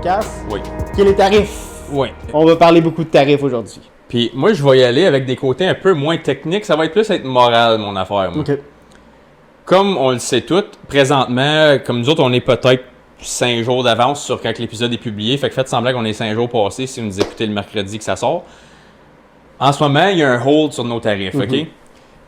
podcast, Oui. qui est les tarifs. Oui. On va parler beaucoup de tarifs aujourd'hui. Puis moi, je vais y aller avec des côtés un peu moins techniques. Ça va être plus être moral, mon affaire. Moi. OK. Comme on le sait tous, présentement, comme nous autres, on est peut-être 5 jours d'avance sur quand l'épisode est publié. Fait que faites semblant qu'on est 5 jours passés si vous nous écoutez le mercredi que ça sort. En ce moment, il y a un hold sur nos tarifs, OK?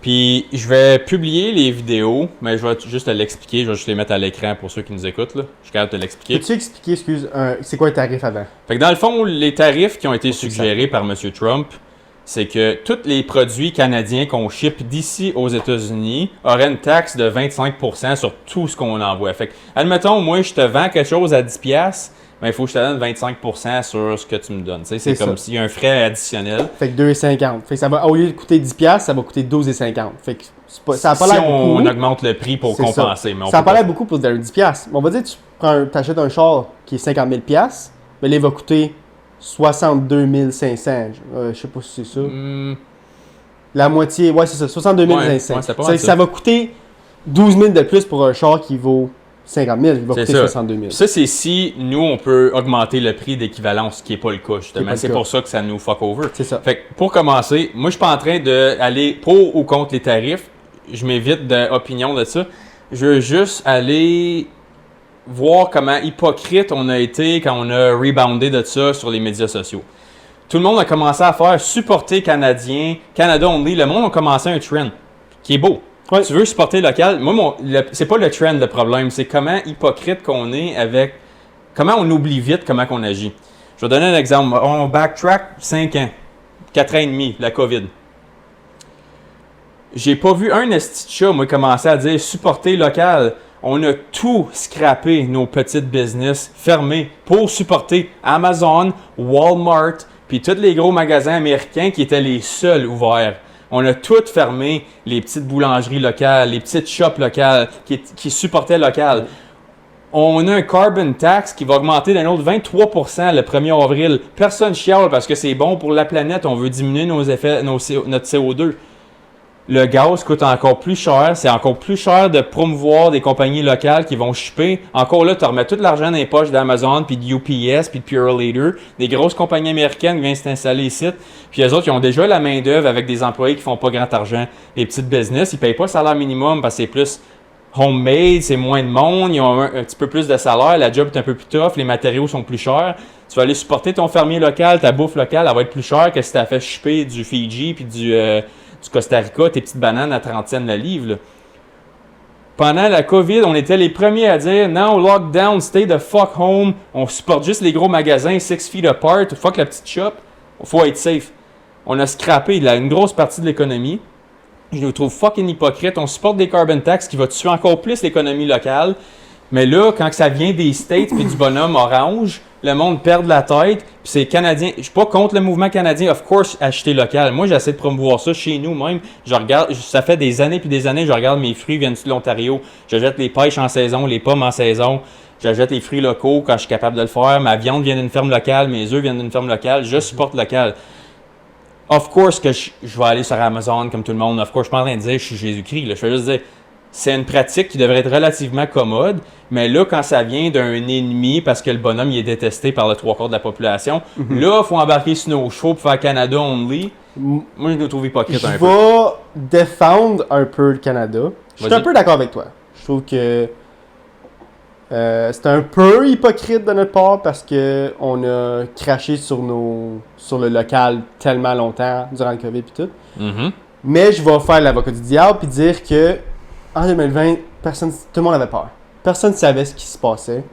Puis je vais publier les vidéos, mais je vais juste te l'expliquer. Je vais juste les mettre à l'écran pour ceux qui nous écoutent. Là. Je suis capable de te l'expliquer. Peux-tu expliquer, excuse, c'est quoi le tarif avant? Fait que dans le fond, les tarifs qui ont été suggérés par M. Trump, c'est que tous les produits canadiens qu'on ship d'ici aux États-Unis auraient une taxe de 25% sur tout ce qu'on envoie. Fait que, admettons, moi, je te vends quelque chose à 10$, mais il faut que je te donne 25% sur ce que tu me donnes. Tu sais, c'est comme s'il y a un frais additionnel. Fait que 2,50. Fait que ça va, au lieu de coûter 10$, ça va coûter 12,50. Fait que ça n'a pas l'air beaucoup. Si on augmente le prix pour compenser. Ça n'a n'a pas l'air beaucoup pour 10$. On va dire que tu achètes un char qui est 50 000$, mais là, il va coûter 62 500. Je sais pas si c'est ça. La moitié, ouais, c'est ça, 62 500. Ça va coûter 12 000 de plus pour un char qui vaut 50 000. Il va coûter 62 000. Ça, c'est si nous, on peut augmenter le prix d'équivalence, ce qui n'est pas le cas, justement. C'est pour ça que ça nous fuck over. C'est ça. Fait que pour commencer, moi, je suis pas en train d'aller pour ou contre les tarifs. Je m'évite d'opinion de ça. Je veux juste aller voir comment hypocrite on a été quand on a reboundé de ça sur les médias sociaux. Tout le monde a commencé à faire supporter Canadien, Canada Only. Le monde a commencé un trend qui est beau. Ouais. Tu veux supporter local. Moi, c'est pas le trend le problème, c'est comment hypocrite qu'on est avec. Comment on oublie vite comment on agit. Je vais donner un exemple. On backtrack 5 ans, 4 ans et demi, la COVID. J'ai pas vu un esti de chat, moi, commencer à dire supporter local. On a tout scrappé, nos petites business fermés pour supporter Amazon, Walmart, puis tous les gros magasins américains qui étaient les seuls ouverts. On a tout fermé, les petites boulangeries locales, les petites shops locales qui supportaient local. On a un carbon tax qui va augmenter d'un autre 23% le 1er avril. Personne chiale parce que c'est bon pour la planète. On veut diminuer nos effets, notre CO2. Le gaz coûte encore plus cher. C'est encore plus cher de promouvoir des compagnies locales qui vont shipper. Encore là, tu remets tout l'argent dans les poches d'Amazon, puis de UPS, puis de Purolator. Des grosses compagnies américaines qui viennent s'installer ici. Puis eux autres, ils ont déjà la main-d'œuvre avec des employés qui font pas grand argent. Les petites business, ils payent pas le salaire minimum parce que c'est plus homemade, c'est moins de monde, ils ont un petit peu plus de salaire, la job est un peu plus tough, les matériaux sont plus chers. Tu vas aller supporter ton fermier local, ta bouffe locale, elle va être plus chère que si tu as fait shipper du Fiji puis du Costa Rica, tes petites bananes à 30 cents le livre. Là. Pendant la COVID, on était les premiers à dire « Non, lockdown, stay the fuck home, on supporte juste les gros magasins 6 feet apart, fuck la petite shop, il faut être safe. » On a scrappé une grosse partie de l'économie. Je nous trouve fucking hypocrite. On supporte des carbon tax qui va tuer encore plus l'économie locale. Mais là, quand ça vient des States et du bonhomme orange, le monde perd la tête. Puis c'est canadien. Je suis pas contre le mouvement canadien. Of course, acheter local. Moi, j'essaie de promouvoir ça chez nous même. Je regarde, ça fait des années puis des années, je regarde mes fruits viennent de l'Ontario. J'achète les pêches en saison, les pommes en saison. J'achète les fruits locaux quand je suis capable de le faire. Ma viande vient d'une ferme locale, mes œufs viennent d'une ferme locale. Je supporte local. Of course que je vais aller sur Amazon comme tout le monde. Of course, je suis pas en train de dire que je suis Jésus-Christ. Là. Je veux juste dire, c'est une pratique qui devrait être relativement commode. Mais là, quand ça vient d'un ennemi, parce que le bonhomme il est détesté par le 3/4 de la population, là, il faut embarquer sur nos chevaux pour faire Canada Only. Moi, je nous trouve hypocrite un peu. Je vais défendre un peu le Canada. Je suis un peu d'accord avec toi. Je trouve que c'est un peu hypocrite de notre part parce qu'on a craché sur le local tellement longtemps durant le COVID et tout. Mais je vais faire l'avocat du diable et dire que en 2020, tout le monde avait peur. Personne ne savait ce qui se passait.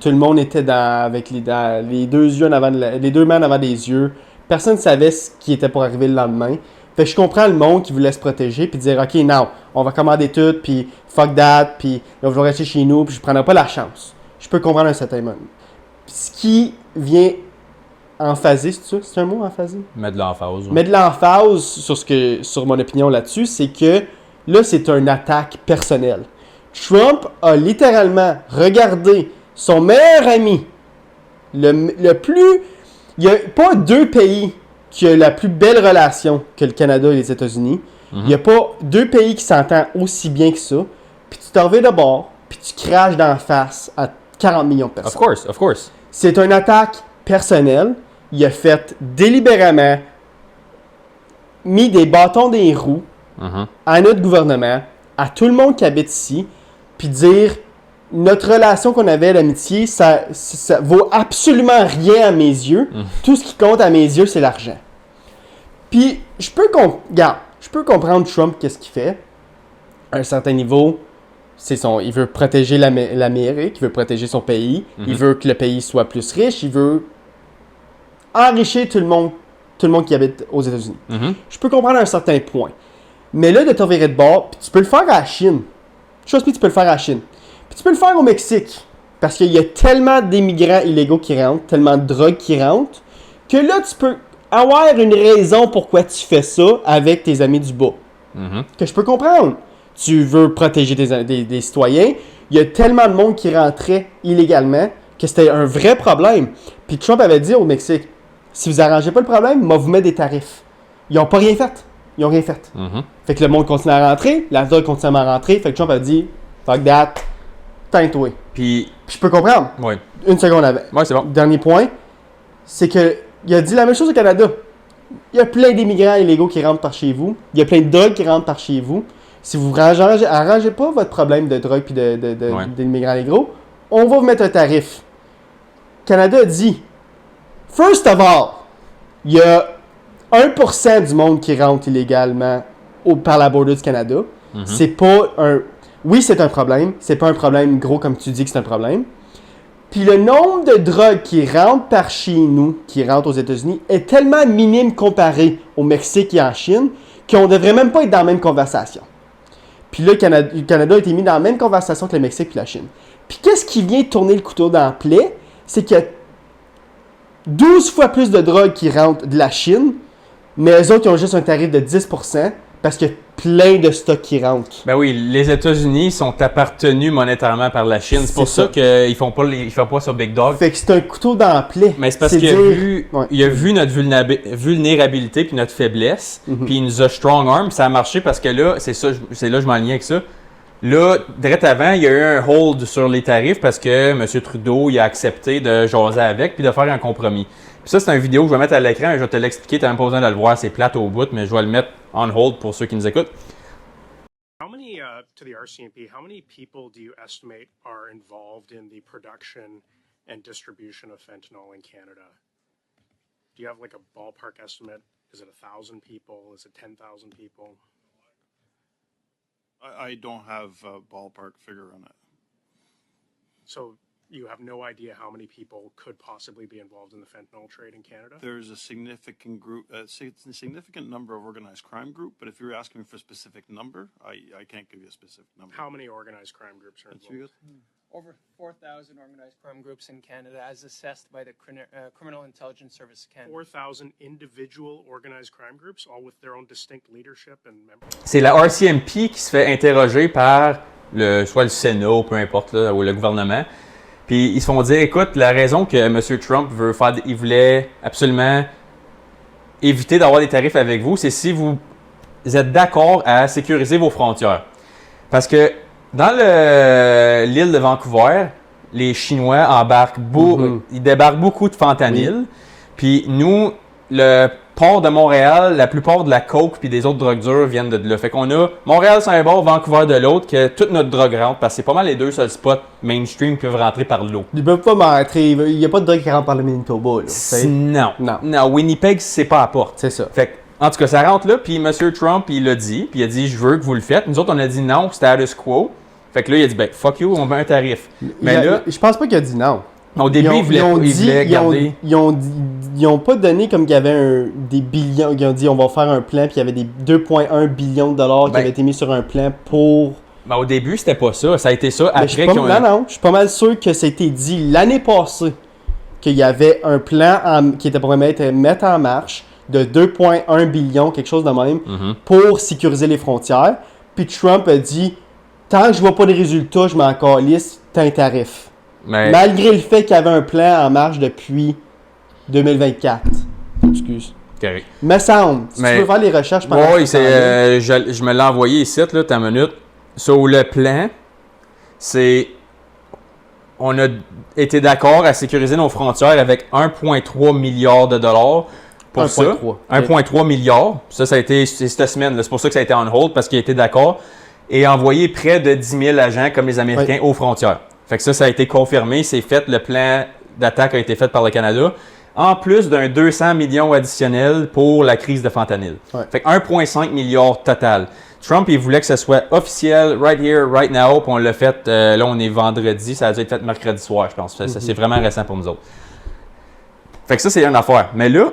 Tout le monde était avec les deux mains en avant des yeux. Personne ne savait ce qui était pour arriver le lendemain. Fait que je comprends le monde qui voulait se protéger puis dire « OK, non, on va commander tout, puis fuck that, puis on va rester chez nous, puis je ne prendrai pas la chance. » Je peux comprendre un certain moment. Ce qui vient emphaser, c'est un mot emphaser? Mettre de l'emphase. Ouais. Mettre de l'emphase sur mon opinion là-dessus, c'est que là, c'est une attaque personnelle. Trump a littéralement regardé son meilleur ami, le plus... Il n'y a pas deux pays qui ont la plus belle relation que le Canada et les États-Unis. Il n'y a pas deux pays qui s'entendent aussi bien que ça. Puis tu t'en vas de bord, puis tu craches d'en face à 40 millions de personnes. Of course. C'est une attaque personnelle. Il a fait délibérément mis des bâtons dans les roues à notre gouvernement, à tout le monde qui habite ici, puis dire notre relation qu'on avait, l'amitié, ça vaut absolument rien à mes yeux. Tout ce qui compte à mes yeux, c'est l'argent. Puis, je peux comprendre Trump, qu'est-ce qu'il fait. À un certain niveau, il veut protéger l'Amérique, il veut protéger son pays, il veut que le pays soit plus riche, il veut enrichir tout le monde qui habite aux États-Unis. Je peux comprendre à un certain point. Mais là, de te virer de bord, puis tu peux le faire à la Chine. Chose puis tu peux le faire à la Chine. Puis tu peux le faire au Mexique. Parce qu'il y a tellement d'immigrants illégaux qui rentrent, tellement de drogues qui rentrent, que là, tu peux avoir une raison pourquoi tu fais ça avec tes amis du bas. Que je peux comprendre. Tu veux protéger des citoyens. Il y a tellement de monde qui rentrait illégalement que c'était un vrai problème. Puis Trump avait dit au Mexique, si vous n'arrangez pas le problème, moi, vous mettez des tarifs. Ils n'ont pas rien fait. Ils n'ont rien fait. Fait que le monde continue à rentrer, la drogue continue à rentrer. Fait que Trump a dit, fuck that, teins-toi. Puis je peux comprendre. Oui. Une seconde avec. Oui, c'est bon. Dernier point, c'est que il a dit la même chose au Canada. Il y a plein d'immigrants illégaux qui rentrent par chez vous. Il y a plein de drogues qui rentrent par chez vous. Si vous arrangez pas votre problème de drogue et d'immigrants illégaux, on va vous mettre un tarif. Le Canada a dit, first of all, il y a 1% du monde qui rentre illégalement par la border du Canada. C'est pas un... Oui, c'est un problème. C'est pas un problème gros comme tu dis que c'est un problème. Puis le nombre de drogues qui rentrent par chez nous, qui rentrent aux États-Unis, est tellement minime comparé au Mexique et en Chine qu'on ne devrait même pas être dans la même conversation. Puis là, le Canada a été mis dans la même conversation que le Mexique et la Chine. Puis qu'est-ce qui vient tourner le couteau dans la plaie? C'est qu'il y a 12 fois plus de drogues qui rentrent de la Chine, mais eux autres, ils ont juste un tarif de 10% parce qu'il y a plein de stocks qui rentrent. Ben oui, les États-Unis sont appartenus monétairement par la Chine. C'est pour ça qu'ils ne font pas sur Big Dog. Fait que c'est un couteau dans la plaie. Mais c'est parce qu'il a vu notre vulnérabilité puis notre faiblesse, puis il nous a strong arm. Ça a marché parce que là, c'est là que je m'enligne avec ça. Là, direct avant, il y a eu un hold sur les tarifs parce que M. Trudeau il a accepté de jaser avec puis de faire un compromis. Puis ça, c'est une vidéo que je vais mettre à l'écran et je vais te l'expliquer. Tu n'as même pas besoin de le voir, c'est plate au bout, mais je vais le mettre on hold pour ceux qui nous écoutent. How many, to the RCMP, how many people do you estimate are involved in the production and distribution of fentanyl in Canada? Do you have like a ballpark estimate? Is it 1,000 people? Is it 10,000 people? I don't have a ballpark figure on it. So you have no idea how many people could possibly be involved in the fentanyl trade in Canada? There's a significant group, a significant number of organized crime group, but if you're asking for a specific number, I can't give you a specific number. How many organized crime groups are involved? Over 4,000 organized crime groups in Canada, as assessed by the Criminal Intelligence Service Canada. 4,000 individual organized crime groups, all with their own distinct leadership and members? C'est la RCMP qui se fait interroger par soit le Sénat ou peu importe, là, ou le gouvernement. Puis ils se font dire, écoute, la raison que M. Trump il voulait absolument éviter d'avoir des tarifs avec vous, c'est si vous êtes d'accord à sécuriser vos frontières. Parce que dans l'île de Vancouver, les Chinois ils débarquent beaucoup de fentanyl. Puis nous, le port de Montréal, la plupart de la coke puis des autres drogues dures viennent de là. Fait qu'on a Montréal c'est un bord, Vancouver de l'autre, que toute notre drogue rentre, parce que c'est pas mal les deux seuls spots mainstream qui peuvent rentrer par l'eau. Ils peuvent pas rentrer, il n'y a pas de drogue qui rentre par le Manitoba. Non, Winnipeg, c'est pas à porte. C'est ça. Fait que, en tout cas, ça rentre là, puis M. Trump, il l'a dit, puis il a dit, je veux que vous le faites. Nous autres, on a dit non, status quo. Fait que là, il a dit, ben, fuck you, on veut un tarif. Mais là, je pense pas qu'il a dit non. Au début, il voulait garder. Ils ont pas donné comme qu'il y avait des billions. Ils ont dit on va faire un plan, puis il y avait des 2,1 billions de dollars qui avaient été mis sur un plan pour. Ben, au début, c'était pas ça. Ça a été ça après qu'ils ont. Non, je suis pas mal sûr que c'était dit l'année passée qu'il y avait un plan qui était pour mettre en marche de 2,1 billions, quelque chose de même, pour sécuriser les frontières. Puis Trump a dit tant que je vois pas de résultats, je m'en calisse, t'as un tarif. Mais... Malgré le fait qu'il y avait un plan en marche depuis 2024. Excuse. Correct. Me semble. Si tu veux faire les recherches pendant oui, je me l'ai envoyé ici, là, ta minute. Sur le plan, c'est... on a été d'accord à sécuriser nos frontières avec 1,3 milliard de dollars pour 1,3. 1,3 milliard. Ça a été cette semaine. C'est pour ça que ça a été on hold, parce qu'il a été d'accord. Et envoyé près de 10 000 agents comme les Américains aux frontières. Fait que ça a été confirmé. C'est fait. Le plan d'attaque a été fait par le Canada. En plus d'un 200 millions additionnels pour la crise de fentanyl. Ouais. Fait que 1,5 milliard total. Trump, il voulait que ce soit officiel, right here, right now, puis on l'a fait, là on est vendredi, ça a dû être fait mercredi soir, je pense. C'est vraiment récent pour nous autres. Fait que ça, c'est une affaire. Mais là,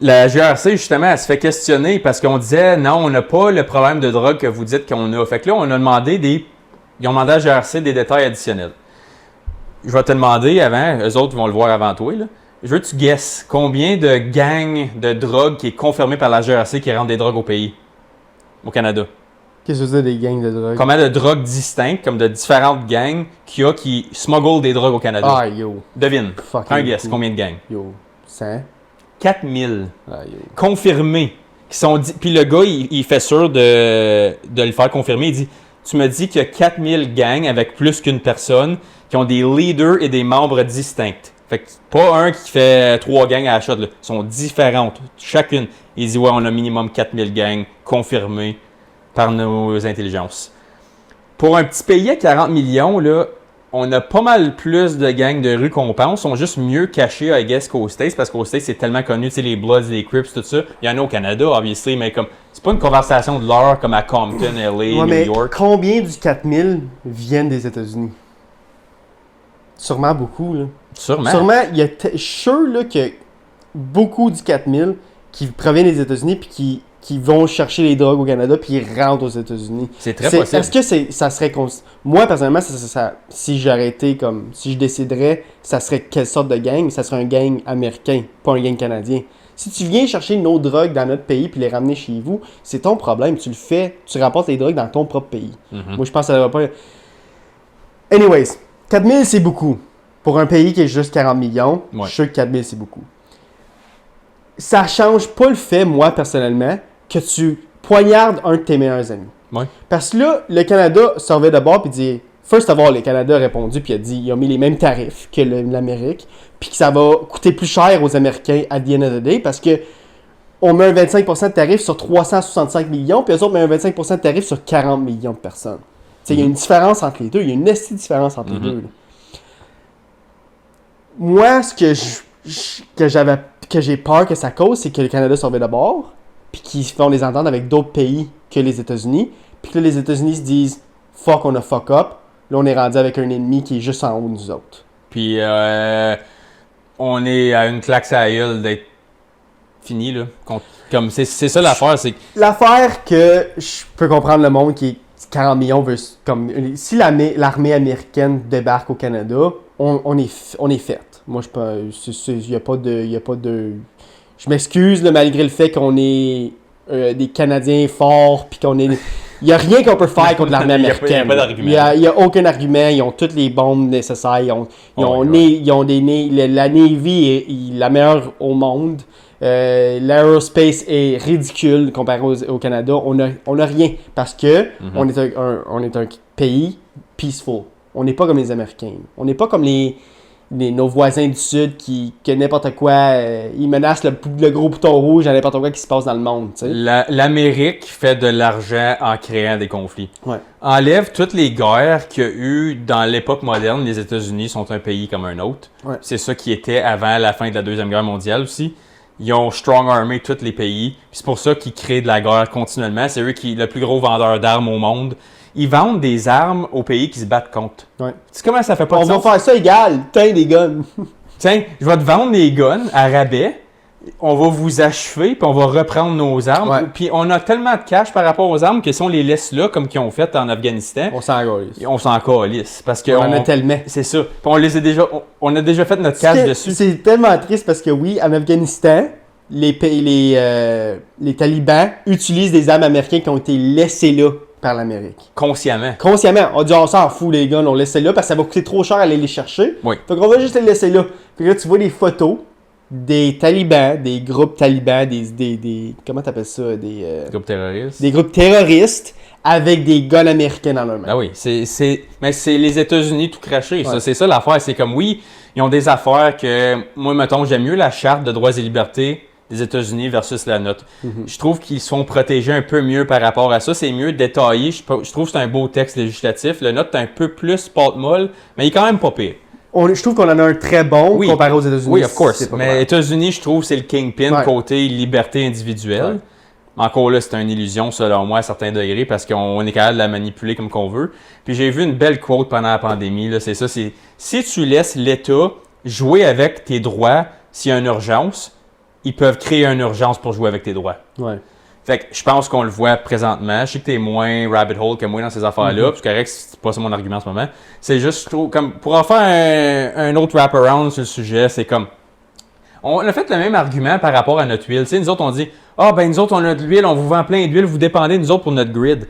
la GRC, justement, elle se fait questionner parce qu'on disait, non, on n'a pas le problème de drogue que vous dites qu'on a. Fait que là, on a demandé ils ont demandé à la GRC des détails additionnels. Je vais te demander avant, eux autres vont le voir avant toi, là. Je veux que tu guesses combien de gangs de drogue qui est confirmé par la GRC qui rentrent des drogues au pays, au Canada. Qu'est-ce que tu veux dire des gangs de drogue? Combien de drogues distinctes, comme de différentes gangs, qu'il y a qui smuggle des drogues au Canada? Ah, yo. Devine. Fucking Un guess, beaucoup. combien de gangs? Yo. 100? 4000 Ah, yo. confirmés. Puis le gars, il fait sûr de le faire confirmer. Il dit, tu me dis qu'il y a 4000 gangs avec plus qu'une personne qui ont des leaders et des membres distincts. Fait que pas un qui fait 3 gangs à la shot, là. Ils sont différentes, chacune. Il dit, ouais, on a minimum 4000 gangs confirmés par nos intelligences. Pour un petit pays à 40 millions, là, on a pas mal plus de gangs de rue qu'on pense. Ils sont juste mieux cachés, I guess, qu'aux States, parce qu'aux States, c'est tellement connu, tu sais, les Bloods, les Crips, tout ça. Il y en a au Canada, obviously, mais comme c'est pas une conversation de l'heure comme à Compton, LA, Ouais, New mais York. combien du 4000 viennent des États-Unis? Sûrement beaucoup, là. Sûrement. Sûrement, il y a je suis sûr là, que beaucoup du 4000 qui proviennent des États-Unis puis qui vont chercher les drogues au Canada puis ils rentrent aux États-Unis. C'est très possible. Est-ce que ça serait... Moi, personnellement, si j'aurais été comme... Si je déciderais, ça serait quelle sorte de gang? Ça serait un gang américain, pas un gang canadien. Si tu viens chercher nos drogues dans notre pays puis les ramener chez vous, c'est ton problème. Tu le fais, tu rapportes les drogues dans ton propre pays. Moi, je pense que ça va pas... Anyways, 4000, c'est beaucoup. Pour un pays qui est juste 40 millions, Ouais. je suis sûr que 4000, c'est beaucoup. Ça change pas le fait, moi, personnellement, que tu poignardes un de tes meilleurs amis. Ouais. Parce que là, le Canada servait de bord et dit... First of all, le Canada a répondu puis a dit ils ont mis les mêmes tarifs que l'Amérique puis que ça va coûter plus cher aux Américains at the end of the day parce que on met un 25% de tarif sur 365 millions puis eux autres mettent un 25% de tarif sur 40 millions de personnes. Il y a une différence entre les deux. Il y a une esti différence entre les deux. Là. Moi, ce que j'ai peur que ça cause, c'est que le Canada servait de bord, puis qu'ils font des ententes avec d'autres pays que les États-Unis, puis que là, les États-Unis se disent « fuck, on a fuck up », là, on est rendu avec un ennemi qui est juste en haut de nous autres. Puis, on est à une claque à la gueule d'être fini, là. Comme c'est ça l'affaire, c'est que... L'affaire que je peux comprendre le monde qui est 40 millions veut... Comme, si l'armée américaine débarque au Canada, on est fait. Moi, il n'y a pas de... Je m'excuse, là, malgré le fait qu'on est des Canadiens forts, puis qu'on est... Il n'y a rien qu'on peut faire contre l'armée américaine. Il n'y a pas d'argument. Il n'y a aucun argument. Ils ont toutes les bombes nécessaires. Ils ont la Navy est la meilleure au monde. L'aerospace est ridicule comparé au Canada. On a rien parce que on est un pays peaceful. On n'est pas comme les Américains. On n'est pas comme nos voisins du Sud que n'importe quoi, ils menacent le gros bouton rouge à n'importe quoi qui se passe dans le monde. Tu sais. L'Amérique fait de l'argent en créant des conflits. Ouais. Enlève toutes les guerres qu'il y a eu dans l'époque moderne. Les États-Unis sont un pays comme un autre. Ouais. C'est ça qui était avant la fin de la Deuxième Guerre mondiale aussi. Ils ont strong armé tous les pays. Puis c'est pour ça qu'ils créent de la guerre continuellement. C'est eux qui le plus gros vendeur d'armes au monde. Ils vendent des armes aux pays qui se battent contre. Ouais. Tu sais comment ça fait pas de On va sens? faire ça égal. Tiens, des guns. Tiens, je vais te vendre des guns à rabais. On va vous achever, puis on va reprendre nos armes. Ouais. Puis on a tellement de cash par rapport aux armes que si on les laisse là, comme qu'ils ont fait en Afghanistan, On s'en calisse. on s'en calisse. Parce que On en a tellement. c'est ça. Puis on a déjà fait notre cash dessus. C'est tellement triste parce que oui, en Afghanistan, les talibans utilisent des armes américaines qui ont été laissées là par l'Amérique. Consciemment. Consciemment, on dit on s'en fout les gars, on laisse là parce que ça va coûter trop cher à aller les chercher. Oui. Fait qu'on va juste les laisser là. Puis là, tu vois des photos des talibans, des groupes talibans, des comment t'appelles ça, Groupe terroriste. des groupes terroristes avec des guns américains dans leurs mains. Ah oui, mais c'est les États-Unis tout craché. Ouais. C'est ça l'affaire. C'est comme, oui, ils ont des affaires que, moi, mettons, j'aime mieux la charte de droits et libertés des États-Unis versus la nôtre. Je trouve qu'ils sont protégés un peu mieux par rapport à ça. C'est mieux détaillé. Je trouve que c'est un beau texte législatif. Le nôtre est un peu plus pâte-molle, mais il est quand même pas pire. Je trouve qu'on en a un très bon Oui. comparé aux États-Unis. Oui, of course. C'est pas Mais vrai. États-Unis, je trouve, c'est le kingpin Ouais. côté liberté individuelle. Ouais. Encore là, c'est une illusion, selon moi, à certains degrés, parce qu'on est capable de la manipuler comme qu'on veut. Puis j'ai vu une belle quote pendant la pandémie, là, c'est ça, c'est « Si tu laisses l'État jouer avec tes droits, s'il y a une urgence, ils peuvent créer une urgence pour jouer avec tes droits. » Ouais. Fait que je pense qu'on le voit présentement. Je sais que t'es moins rabbit hole que moi dans ces affaires-là. Puis c'est correct, c'est pas ça mon argument en ce moment. C'est juste, je trouve, comme, pour en faire un autre wrap-around sur le sujet, c'est comme, on a fait le même argument par rapport à notre huile. Tu sais, nous autres, on dit, nous autres, on a de l'huile, on vous vend plein d'huile, vous dépendez de nous autres pour notre grid.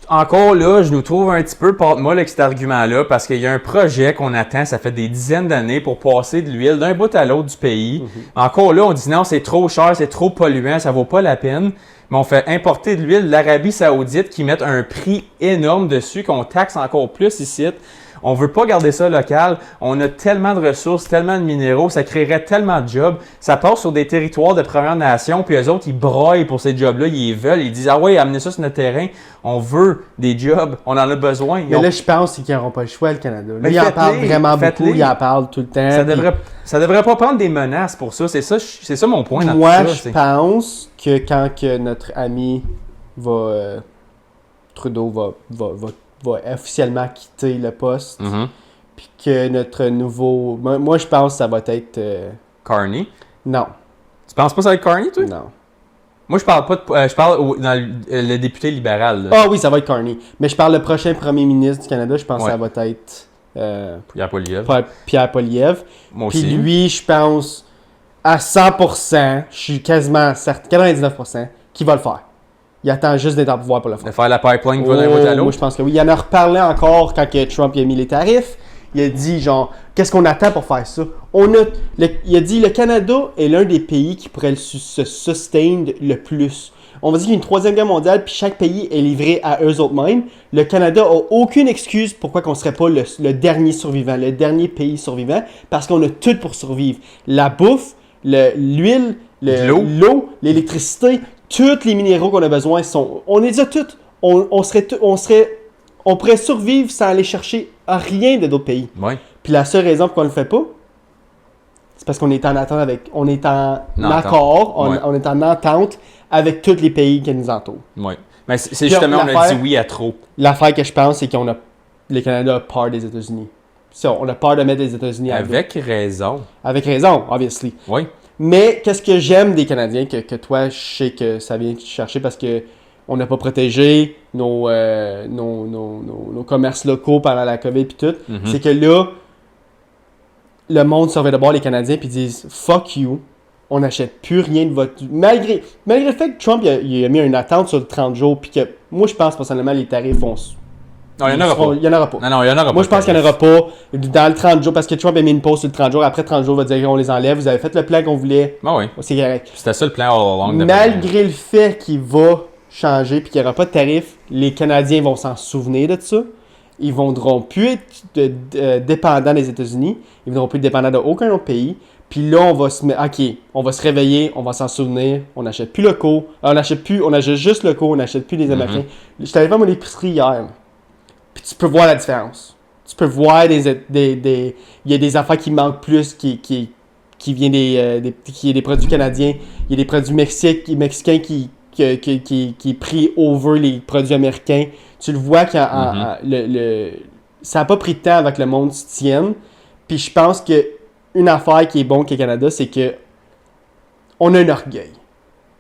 Encore là, je nous trouve un petit peu pâte-molle avec cet argument-là parce qu'il y a un projet qu'on attend, ça fait des dizaines d'années pour passer de l'huile d'un bout à l'autre du pays. Encore là, on dit non, c'est trop cher, c'est trop polluant, ça vaut pas la peine. Mais on fait importer de l'huile de l'Arabie Saoudite qui met un prix énorme dessus, qu'on taxe encore plus ici. On veut pas garder ça local. On a tellement de ressources, tellement de minéraux, ça créerait tellement de jobs. Ça passe sur des territoires de Première Nation, puis eux autres, ils broient pour ces jobs-là, ils les veulent. Ils disent, ah ouais, amenez ça sur notre terrain. On veut des jobs, on en a besoin. Mais là, je pense qu'ils n'auront pas le choix, le Canada. Là, Mais il en parle vraiment beaucoup, faites-les. il en parle tout le temps. Ça devrait pas prendre des menaces pour ça. C'est ça mon point dans tout Moi, ça. je pense que quand que notre ami Trudeau va officiellement quitter le poste, Mhm. puis que notre nouveau... Moi, je pense que ça va être... Carney. Non, Tu penses pas que ça va être Carney, toi? non. Moi, je parle pas de... je parle dans le député libéral. Là. Ah oui, ça va être Carney. Mais je parle le prochain premier ministre du Canada, je pense que ça va être Pierre Poilievre. Pierre Poilievre. Moi Puis aussi. lui, je pense à 100%, je suis quasiment certain, 99%, qu'il va le faire. Il attend juste d'être en pouvoir pour le De faire. faire la pipeline qui va d'un bout à Moi, l'autre. je pense que oui. Il en a reparlé encore quand que Trump il a mis les tarifs. Il a dit, genre, qu'est-ce qu'on attend pour faire ça? Il a dit, le Canada est l'un des pays qui pourrait se sustain le plus. On va dire qu'il y a une troisième guerre mondiale, puis chaque pays est livré à eux autres mêmes. Le Canada a aucune excuse pourquoi qu'on ne serait pas le dernier survivant, le dernier pays survivant, parce qu'on a tout pour survivre. La bouffe, l'huile, l'eau, l'électricité, tous les minéraux qu'on a besoin sont... On les a tous. On pourrait survivre sans aller chercher à rien de d'autres pays. Ouais. Puis la seule raison pourquoi on le fait pas, c'est parce qu'on est en attente avec... On est en accord, Ouais. on est en entente avec tous les pays qui nous entourent. Ouais. Mais c'est justement, on a dit oui à trop. L'affaire que je pense, c'est le Canada a peur des États-Unis. Ça, on a peur de mettre les États-Unis à dos. Avec raison. Avec raison, obviously. Oui. Mais qu'est-ce que j'aime des Canadiens, que toi, je sais que ça vient te chercher parce que on n'a pas protégé nos commerces locaux pendant la COVID et tout, c'est que là, le monde se revient de bord, les Canadiens, puis disent « Fuck you, on n'achète plus rien de votre... » Malgré le fait que Trump il a mis une attente sur le 30 jours, puis que moi, je pense personnellement, les tarifs vont... Non, il n'y en aura pas. Il n'y en aura pas. Non, il n'y en aura pas. Moi, je pense qu'il n'y en aura pas dans le 30 jours, parce que Trump a mis une pause sur le 30 jours. Après 30 jours, il va dire on les enlève. Vous avez fait le plan qu'on voulait. Ah oui. C'est correct. C'était ça le plan all along. Malgré le fait qu'il va changer et qu'il n'y aura pas de tarif, les Canadiens vont s'en souvenir de ça. Ils ne voudront plus être dépendants des États-Unis. Ils ne voudront plus être dépendants d'aucun autre pays. Puis là, on va se réveiller, on va s'en souvenir. On n'achète plus locaux. On achète juste locaux, on n'achète plus des Américains. Je suis allé faire mon épicerie hier. Puis tu peux voir la différence. Tu peux voir il y a des affaires qui manquent plus, qui viennent des produits canadiens. Il y a des produits mexicains qui prient over les produits américains. Tu le vois ça n'a pas pris de temps avec le monde se tienne. Puis je pense que une affaire qui est bonne au Canada, c'est que on a un orgueil.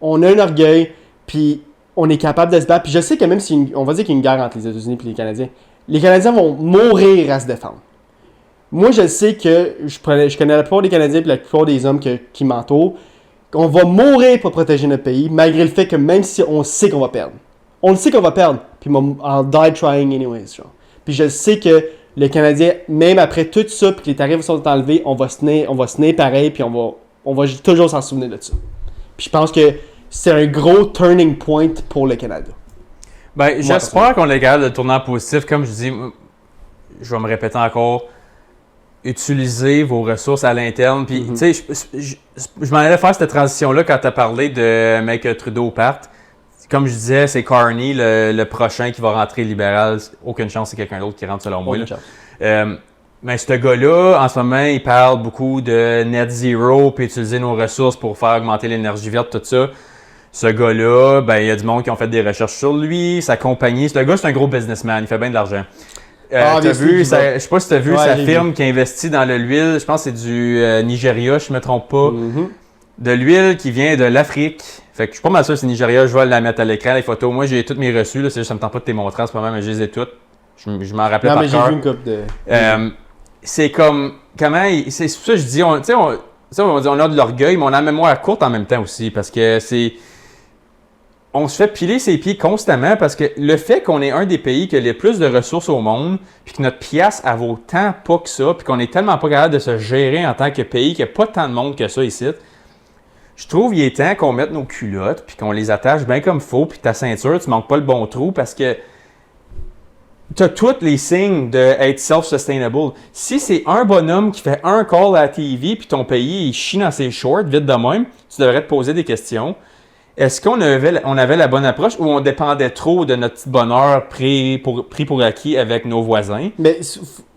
On a un orgueil, puis on est capable de se battre. Puis je sais que même si on va dire qu'il y a une guerre entre les États-Unis et les Canadiens vont mourir à se défendre. Moi, je sais que je connais la plupart des Canadiens et la plupart des hommes qui m'entourent. On va mourir pour protéger notre pays, malgré le fait que même si on sait qu'on va perdre. On le sait qu'on va perdre, puis I'll die trying anyways. Genre. Puis je sais que le Canadien, même après tout ça, puis que les tarifs sont enlevés, on va se tenir pareil, puis on va toujours s'en souvenir de ça. Puis je pense que c'est un gros turning point pour le Canada. Ben, j'espère qu'on est capable de tourner en positif. Comme je dis, je vais me répéter encore, utilisez vos ressources à l'interne. Puis, tu sais, je m'en allais faire cette transition-là quand tu as parlé de mec Trudeau parte. Comme je disais, c'est Carney, le prochain qui va rentrer libéral. Aucune chance, c'est quelqu'un d'autre qui rentre selon moi. Mais ce gars-là, en ce moment, il parle beaucoup de net zero puis utiliser nos ressources pour faire augmenter l'énergie verte, tout ça. Ce gars-là, ben, il y a du monde qui ont fait des recherches sur lui, sa compagnie. Ce gars, c'est un gros businessman, il fait bien de l'argent. T'as vu, je sais pas si tu as vu sa firme qui investit dans l'huile, je pense que c'est du Nigeria, je me trompe pas. De l'huile qui vient de l'Afrique. Fait que je suis pas mal sûr que c'est Nigeria, je vais la mettre à l'écran, les photos. Moi, j'ai toutes mes reçus, là, c'est juste ça me tente pas de te les montrer en ce moment, mais je les ai toutes. Je m'en rappelais par cœur. Non, mais j'ai vu une couple de... c'est comme, c'est pour ça que je dis, on a de l'orgueil, mais on a la mémoire courte en même temps aussi, parce que c'est... On se fait piler ses pieds constamment parce que le fait qu'on est un des pays qui a le plus de ressources au monde, puis que notre pièce elle vaut tant pas que ça, puis qu'on est tellement pas capable de se gérer en tant que pays qu'il n'y a pas tant de monde que ça ici, je trouve qu'il est temps qu'on mette nos culottes, puis qu'on les attache bien comme il faut, puis ta ceinture, tu manques pas le bon trou parce que tu as tous les signes d'être self-sustainable. Si c'est un bonhomme qui fait un call à la TV, puis ton pays il chie dans ses shorts, vite de même, tu devrais te poser des questions. Est-ce qu'on avait la bonne approche ou on dépendait trop de notre petit bonheur pris pour acquis avec nos voisins? Mais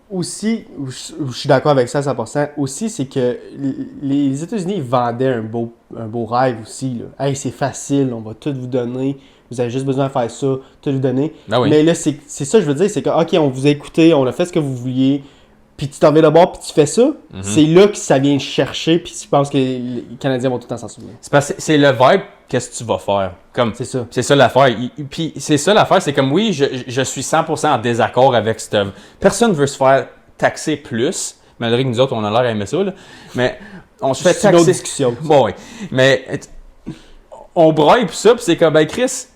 aussi, je suis d'accord avec ça à 100%, aussi c'est que les États-Unis vendaient un beau rêve aussi. Là. Hey, c'est facile, on va tout vous donner, vous avez juste besoin de faire ça, tout vous donner. Ah oui. Mais là, c'est ça que je veux dire, c'est que, OK, on vous a écouté, on a fait ce que vous vouliez, puis tu t'en vas d'abord, puis tu fais ça, c'est là que ça vient chercher, puis je pense que les Canadiens vont tout le temps s'en souvenir. C'est parce que c'est le vibe, qu'est-ce que tu vas faire? Comme, c'est ça. C'est ça l'affaire. Puis c'est ça l'affaire, c'est comme oui, je suis 100% en désaccord avec cette œuvre. Personne ne veut se faire taxer plus, malgré que nous autres, on a l'air à aimer ça, là. Mais on se fait taxer. C'est une autre discussion. Bon, oui. Mais on braille puis ça, puis c'est comme, ben Chris,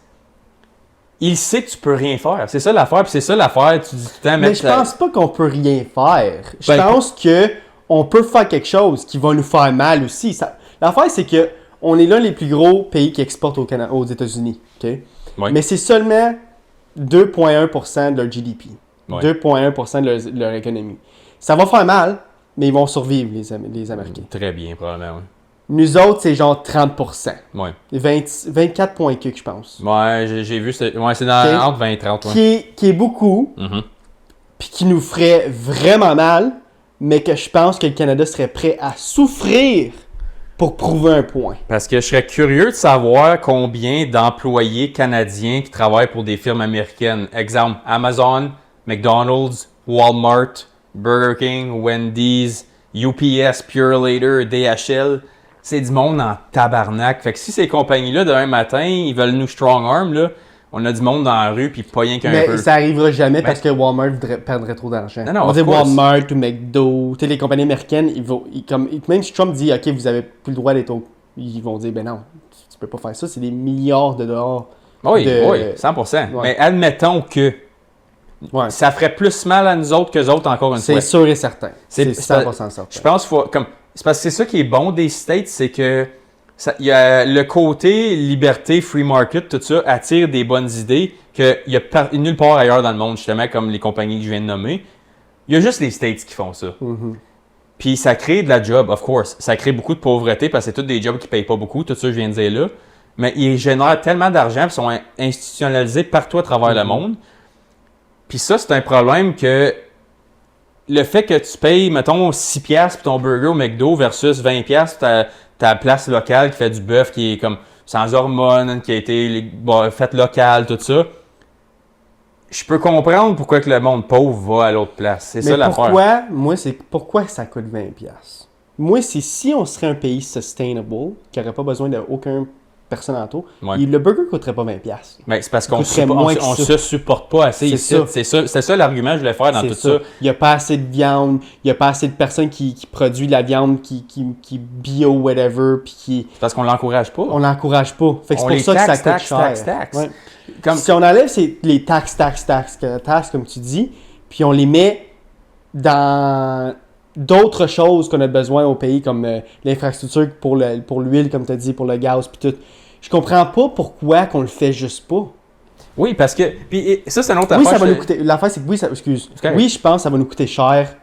il sait que tu peux rien faire. C'est ça l'affaire, puis c'est ça l'affaire. Tu dis tout le temps, mais je pense pas qu'on peut rien faire. Je pense que on peut faire quelque chose qui va nous faire mal aussi. L'affaire, c'est que on est l'un des plus gros pays qui exportent aux États-Unis. Okay? Oui. Mais c'est seulement 2,1% de leur GDP. Oui. 2,1% de leur économie. Ça va faire mal, mais ils vont survivre, les Américains. Très bien, probablement, oui. Nous autres, c'est genre 30%. Oui. 24 points que je pense. Ouais, j'ai vu. C'est dans entre 20 et 30. Ouais. Qui est beaucoup, puis qui nous ferait vraiment mal, mais que je pense que le Canada serait prêt à souffrir pour prouver un point. Parce que je serais curieux de savoir combien d'employés canadiens qui travaillent pour des firmes américaines. Exemple, Amazon, McDonald's, Walmart, Burger King, Wendy's, UPS, Purolator, DHL. C'est du monde en tabarnak. Fait que si ces compagnies-là, demain matin, ils veulent nous strong arm, là, on a du monde dans la rue, puis pas rien qu'un peu. Mais ça arrivera jamais parce que Walmart perdrait trop d'argent. Non, on va dire Walmart ou McDo, les compagnies américaines, même si Trump dit « OK, vous avez plus le droit d'être au... » Ils vont dire « Ben non, tu peux pas faire ça, c'est des milliards de dollars. » Oui, 100%. Ouais. Mais admettons que ça ferait plus mal à nous autres qu'eux autres, encore une fois. C'est sûr et certain. C'est 100% certain. Je pense qu'il faut... C'est parce que c'est ça qui est bon des States, c'est que il y a le côté liberté, free market, tout ça attire des bonnes idées qu'il n'y a nulle part ailleurs dans le monde, justement, comme les compagnies que je viens de nommer. Il y a juste les States qui font ça. Puis ça crée de la job, of course. Ça crée beaucoup de pauvreté parce que c'est tous des jobs qui ne payent pas beaucoup, tout ça, je viens de dire là. Mais ils génèrent tellement d'argent et sont institutionnalisés partout à travers le monde. Puis ça, c'est un problème que le fait que tu payes, mettons, 6$ pour ton burger au McDo versus 20$ ta place locale qui fait du bœuf qui est comme sans hormones, qui a été fait local, tout ça. Je peux comprendre pourquoi que le monde pauvre va à l'autre place. C'est ça l'affaire. Pourquoi ça coûte 20$? Moi, c'est si on serait un pays sustainable, qui n'aurait pas besoin d'aucun personne en tout, le burger coûterait pas 20$. Mais c'est parce qu'on se supporte pas assez ici. C'est ça l'argument que je voulais faire dans tout ça. Il n'y a pas assez de viande, il n'y a pas assez de personnes qui produisent de la viande qui bio, whatever. C'est parce qu'on l'encourage pas. On l'encourage pas. Fait que c'est pour ça que ça coûte cher. Ouais. Si on enlève les taxes, comme tu dis, puis on les met dans d'autres choses qu'on a besoin au pays, comme l'infrastructure pour l'huile, comme tu as dit, pour le gaz, puis tout. Je comprends pas pourquoi qu'on le fait juste pas. Oui, parce que. Puis ça, c'est une autre Oui, affaire. ça va nous coûter. L'affaire, c'est que oui, excuse. C'est correct. Oui, je pense que ça va nous coûter cher,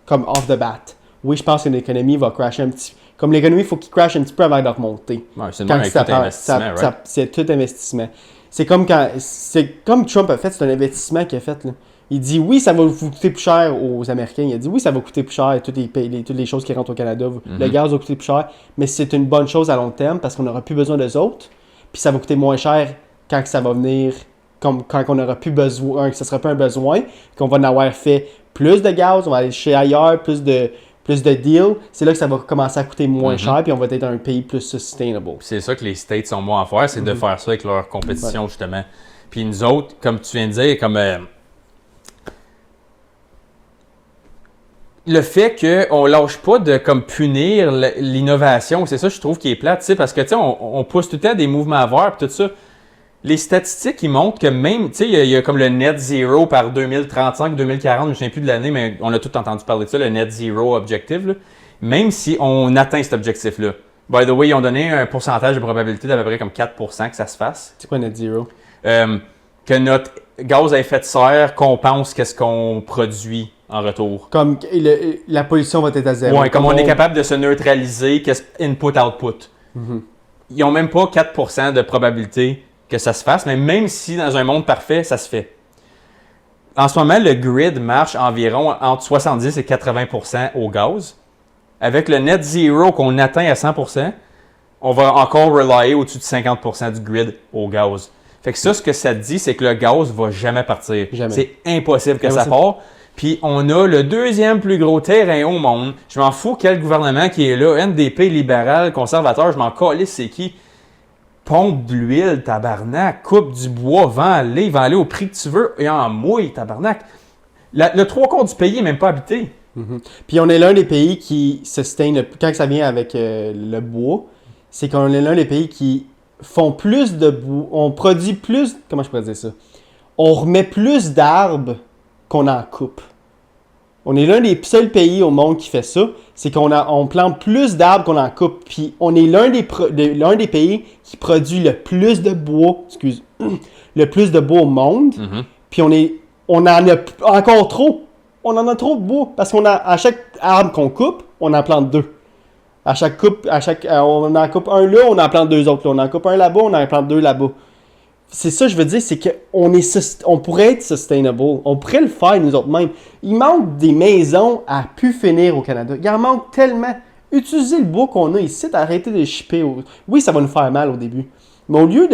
comme off the bat. Oui, je pense que l'économie va crasher un petit. Comme l'économie, il faut qu'il crash un petit peu avant de remonter. Ouais, c'est le Quand même avec ça tout part, investissement, right? c'est tout investissement. C'est comme quand. C'est comme Trump a fait, c'est un investissement qu'il a fait. Là. Il dit oui, ça va vous coûter plus cher aux Américains. Il a dit oui, ça va coûter plus cher toutes les choses qui rentrent au Canada. Le gaz va coûter plus cher, mais c'est une bonne chose à long terme parce qu'on n'aura plus besoin d'eux autres. Puis ça va coûter moins cher quand ça va venir, comme quand on n'aura plus besoin, que ce ne sera pas un besoin, qu'on va en avoir fait plus de gaz, on va aller chercher ailleurs, plus de deals. C'est là que ça va commencer à coûter moins cher, puis on va être un pays plus sustainable. C'est ça que les States sont bons à faire, c'est de faire ça avec leur compétition, justement. Puis nous autres, comme tu viens de dire, comme le fait qu'on lâche pas de comme punir l'innovation, c'est ça je trouve qui est plate, tu sais, parce que tu sais, on pousse tout le temps des mouvements verts et tout ça. Les statistiques, ils montrent que même, tu sais, il y a comme le net zero par 2035, 2040, je ne sais plus de l'année, mais on a tout entendu parler de ça, le net zero objective, là. Même si on atteint cet objectif-là. By the way, ils ont donné un pourcentage de probabilité d'à peu près comme 4% que ça se fasse. C'est quoi net zero? Que notre gaz à effet de serre compense qu'est-ce qu'on produit en retour. Comme la pollution va être à zéro. Oui, comme on est capable de se neutraliser, qu'est-ce input-output. Ils n'ont même pas 4% de probabilité que ça se fasse, mais même si dans un monde parfait, ça se fait. En ce moment, le grid marche environ entre 70 et 80% au gaz. Avec le net zero qu'on atteint à 100%, on va encore relyer au-dessus de 50% du grid au gaz. Fait que ça, ce que ça dit, c'est que le gaz va jamais partir. Jamais. C'est impossible que ça parte. Puis on a le deuxième plus gros terrain au monde. Je m'en fous quel gouvernement qui est là. NDP, libéral, conservateur, je m'en calisse c'est qui. Pompe de l'huile, tabarnak. Coupe du bois, vends-les au prix que tu veux. Et en mouille, tabarnak. Le 3/4 du pays n'est même pas habité. Puis on est l'un des pays qui sustain, quand ça vient avec le bois, c'est qu'on est l'un des pays qui font plus de bois, on produit plus, comment je pourrais dire ça? On remet plus d'arbres qu'on en coupe. On est l'un des seuls pays au monde qui fait ça, c'est qu'on plante plus d'arbres qu'on en coupe. Puis on est l'un des pays qui produit le plus de bois, le plus de bois au monde. Puis on en a encore trop. On en a trop de bois parce à chaque arbre qu'on coupe, on en plante 2. On en coupe un là, on en plante 2 autres là. On en coupe un là-bas, on en plante 2 là-bas. C'est ça que je veux dire, c'est qu'on pourrait être sustainable. On pourrait le faire nous autres mêmes. Il manque des maisons à pu finir au Canada. Il en manque tellement. Utilisez le bois qu'on a ici, arrêtez de shipper. Oui, ça va nous faire mal au début. Mais au lieu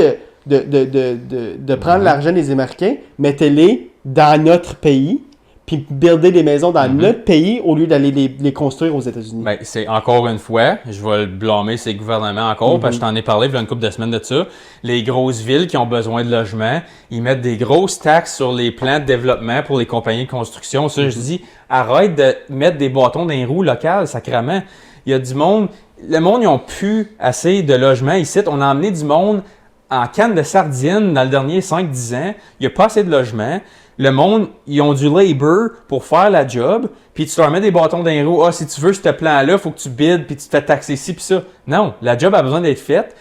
de prendre l'argent des Américains, mettez-les dans notre pays. Puis builder des maisons dans notre pays au lieu d'aller les construire aux États-Unis. Ben, c'est encore une fois, je vais le blâmer ces gouvernements encore, parce que je t'en ai parlé il y a une couple de semaines de ça. Les grosses villes qui ont besoin de logements, ils mettent des grosses taxes sur les plans de développement pour les compagnies de construction. Ça, je dis, arrête de mettre des bâtons dans les roues locales, sacrément. Il y a du monde, le monde, ils n'ont plus assez de logements ici. On a emmené du monde en canne de sardines dans le dernier 5-10 ans. Il n'y a pas assez de logements. Le monde, ils ont du labor pour faire la job, puis tu leur mets des bâtons dans les roues. Ah, si tu veux ce plan-là, il faut que tu bides, puis tu te fais taxer ci, puis ça. Non, la job a besoin d'être faite.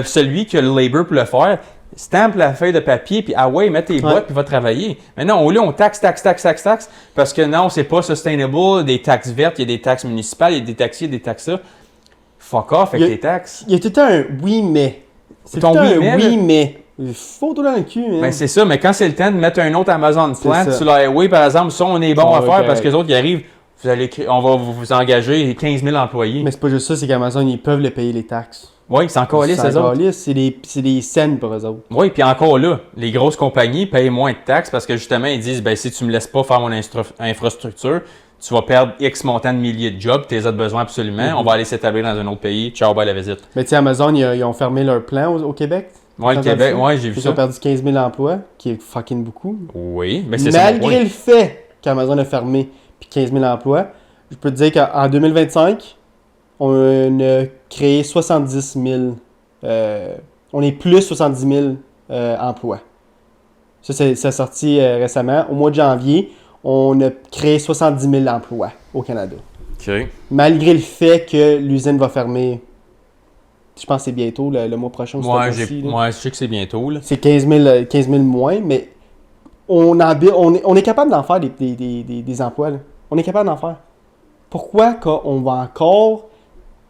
Celui qui a le labor pour le faire, stampe la feuille de papier, puis ah ouais, mets tes bottes, puis va travailler. Mais non, au lieu, on taxe, parce que non, c'est pas sustainable. Des taxes vertes, il y a des taxes municipales, il y a des taxis, il y a des taxes ça. Fuck off avec les taxes. Il y a tout le temps un oui, mais. C'est ton tout le temps oui, un mais, oui, mais. Faut tout dans le cul, hein. Ben c'est ça, mais quand c'est le temps de mettre un autre Amazon Plant sur l'highway, par exemple, ça, on est bon à faire parce que les autres, ils arrivent, on va vous engager 15 000 employés. Mais c'est pas juste ça, c'est qu'Amazon, ils peuvent les payer les taxes. Oui, c'est encore là, ces autres. C'est des cents pour eux autres. Oui, puis encore là, les grosses compagnies payent moins de taxes parce que justement, ils disent, ben si tu me laisses pas faire mon infrastructure, tu vas perdre X montant de milliers de jobs, tu les as besoin absolument, on va aller s'établir dans un autre pays, ciao, bye la visite. Mais tu sais, Amazon, ils ont fermé leur plan au Québec. Oui, le Québec, oui, j'ai vu ça. Ils ont perdu 15 000 emplois, qui est fucking beaucoup. Oui, mais c'est ça. Malgré le fait qu'Amazon a fermé puis 15 000 emplois, je peux te dire qu'en 2025, on a créé 70 000. On est plus 70 000 emplois. Ça, c'est sorti récemment. Au mois de janvier, on a créé 70 000 emplois au Canada. OK. Malgré le fait que l'usine va fermer. Je pense que c'est bientôt, le mois prochain. Moi, je sais que c'est bientôt. Là. C'est 15 000 moins, mais on est capable d'en faire des emplois. Là. On est capable d'en faire. Pourquoi qu'on va encore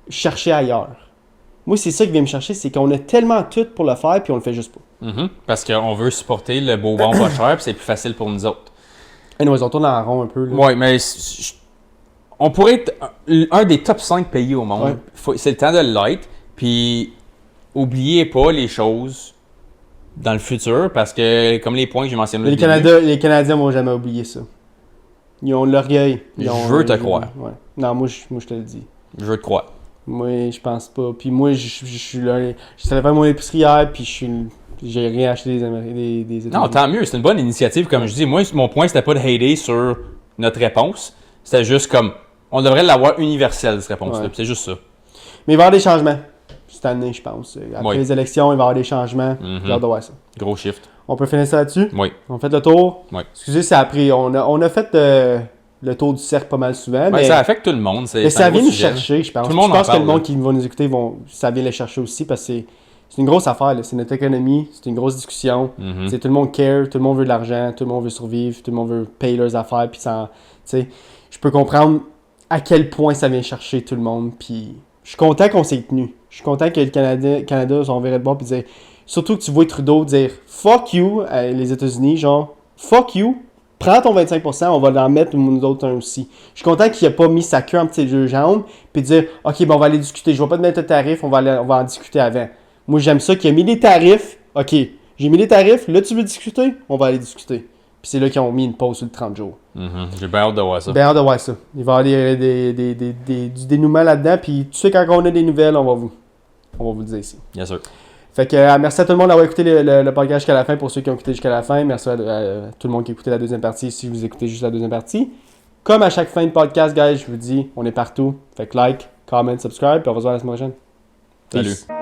chercher ailleurs? Moi, c'est ça qui vient me chercher, c'est qu'on a tellement tout pour le faire, puis on le fait juste pas. Parce qu'on veut supporter le beau bon pas cher, puis c'est plus facile pour nous autres. Et nous, on tourne en rond un peu. Là. Oui, mais on pourrait être un des top 5 pays au monde. Ouais. C'est le temps de l'être. Puis, oubliez pas les choses dans le futur, parce que, comme les points que j'ai mentionnés les Canadiens vont jamais oublier ça. Ils ont l'orgueil. Je veux te croire. Ouais. Non, moi, je te le dis. Je veux te croire. Moi, je pense pas. Puis moi, je suis là. Je suis allé faire mon épicerie hier, puis j'ai rien acheté des États-Unis. Non, tant mieux. C'est une bonne initiative, comme je dis. Moi, mon point, c'était pas de hater sur notre réponse. C'était juste comme, on devrait l'avoir universelle, cette réponse-là. Ouais. C'est juste ça. Mais il va y avoir des changements. Cette année, je pense. Après les élections, il va y avoir des changements. J'ai hâte de voir ça. Gros shift. On peut finir ça là-dessus? Oui. On fait le tour? Oui. Excusez, ça a pris. On a fait le tour du cercle pas mal souvent. Mais ça affecte tout le monde. Mais ça vient nous chercher, je pense. Tout le monde je pense en parle, que le monde qui va nous écouter, ça vient les chercher aussi parce que c'est une grosse affaire. Là. C'est notre économie, c'est une grosse discussion. Tout le monde care, tout le monde veut de l'argent, tout le monde veut survivre, tout le monde veut payer leurs affaires. Puis je peux comprendre à quel point ça vient chercher tout le monde. Puis je suis content qu'on s'est tenu. Je suis content que le Canada s'en verrait de bord. Puis dire, surtout que tu vois Trudeau dire fuck you, les États-Unis, genre fuck you. Prends ton 25%, on va l'en mettre nous autres un aussi. Je suis content qu'il n'ait pas mis sa queue entre ses deux jambes puis dire ok, on va aller discuter. Je vais pas te mettre de tarif, on va en discuter avant. Moi, j'aime ça qu'il a mis les tarifs. Ok, j'ai mis les tarifs, là tu veux discuter, on va aller discuter. Puis c'est là qu'ils ont mis une pause sur le 30 jours. J'ai bien hâte de voir ça. Bien hâte de voir ça. Il va y avoir du dénouement là-dedans. Puis tu sais, quand on a des nouvelles, on va vous le dire ici. Bien sûr. Fait que merci à tout le monde d'avoir écouté le podcast jusqu'à la fin pour ceux qui ont écouté jusqu'à la fin. Merci à tout le monde qui a écouté la deuxième partie si vous écoutez juste la deuxième partie. Comme à chaque fin de podcast, guys, je vous dis, on est partout. Fait que like, comment, subscribe, puis on va se voir la semaine prochaine. Salut. Peace.